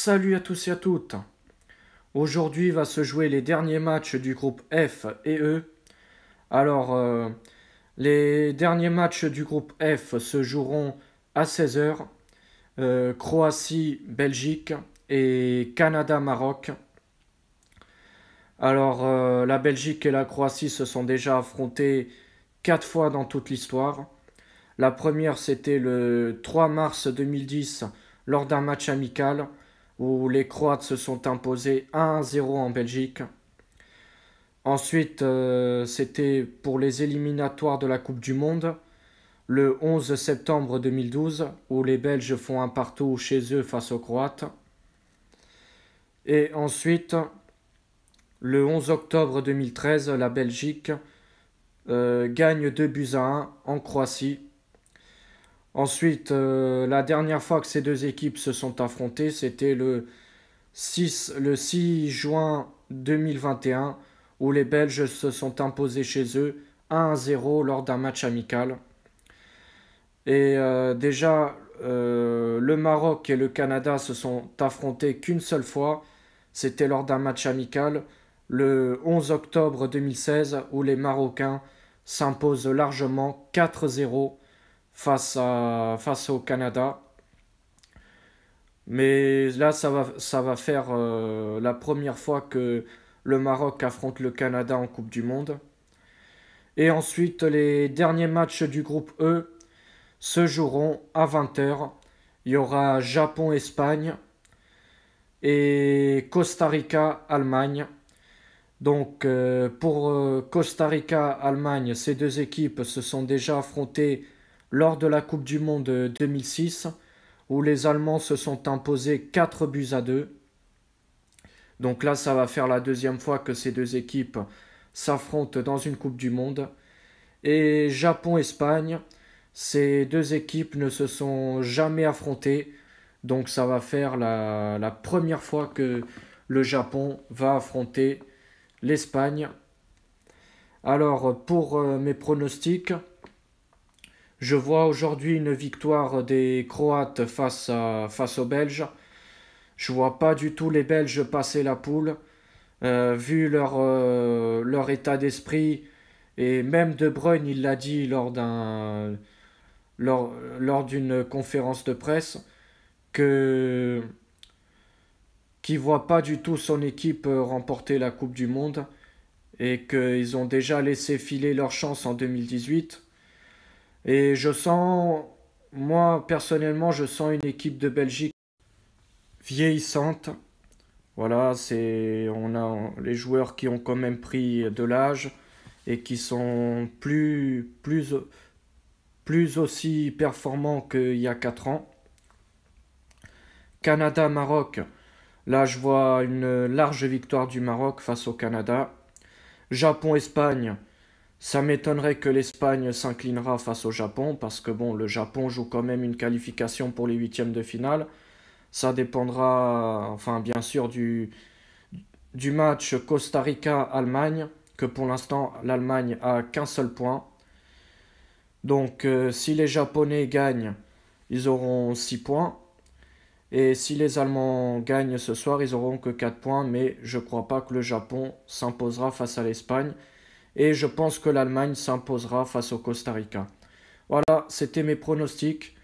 Salut à tous et à toutes. Aujourd'hui va se jouer les derniers matchs du groupe F et E. Alors, les derniers matchs du groupe F se joueront à 16 h. Croatie, Belgique et Canada-Maroc. Alors, la Belgique et la Croatie se sont déjà affrontés 4 fois dans toute l'histoire. La première, c'était le 3 mars 2010 lors d'un match amical où les Croates se sont imposés 1-0 en Belgique. Ensuite, c'était pour les éliminatoires de la Coupe du Monde, le 11 septembre 2012, où les Belges font un partout chez eux face aux Croates. Et ensuite, le 11 octobre 2013, la Belgique gagne 2-1 en Croatie. Ensuite, la dernière fois que ces deux équipes se sont affrontées, c'était le 6 juin 2021, où les Belges se sont imposés chez eux 1-0 lors d'un match amical. Et déjà, le Maroc et le Canada se sont affrontés qu'une seule fois. C'était lors d'un match amical, le 11 octobre 2016, où les Marocains s'imposent largement 4-0 face au Canada. Mais là, ça va faire la première fois que le Maroc affronte le Canada en Coupe du Monde. Et ensuite, les derniers matchs du groupe E se joueront à 20 h. Il y aura Japon-Espagne et Costa Rica-Allemagne. Donc, pour Costa Rica-Allemagne, ces deux équipes se sont déjà affrontées lors de la Coupe du Monde 2006, où les Allemands se sont imposés 4-2. Donc là, ça va faire la deuxième fois que ces deux équipes s'affrontent dans une Coupe du Monde. Et Japon-Espagne, ces deux équipes ne se sont jamais affrontées. Donc ça va faire la première fois que le Japon va affronter l'Espagne. Alors pour mes pronostics, je vois aujourd'hui une victoire des Croates face aux Belges. Je vois pas du tout les Belges passer la poule, vu leur état d'esprit. Et même De Bruyne, il l'a dit lors d'une conférence de presse, que qu'il voit pas du tout son équipe remporter la Coupe du Monde et qu'ils ont déjà laissé filer leur chance en 2018. Et moi personnellement, je sens une équipe de Belgique vieillissante. Voilà, on a les joueurs qui ont quand même pris de l'âge et qui sont plus aussi performants qu'il y a 4 ans. Canada-Maroc, là je vois une large victoire du Maroc face au Canada. Japon-Espagne, ça m'étonnerait que l'Espagne s'inclinera face au Japon parce que bon, le Japon joue quand même une qualification pour les huitièmes de finale. Ça dépendra, enfin bien sûr, du match Costa Rica-Allemagne, que pour l'instant l'Allemagne a qu'un seul point. Donc si les Japonais gagnent, ils auront 6 points. Et si les Allemands gagnent ce soir, ils auront que 4 points. Mais je ne crois pas que le Japon s'imposera face à l'Espagne. Et je pense que l'Allemagne s'imposera face au Costa Rica. Voilà, c'était mes pronostics.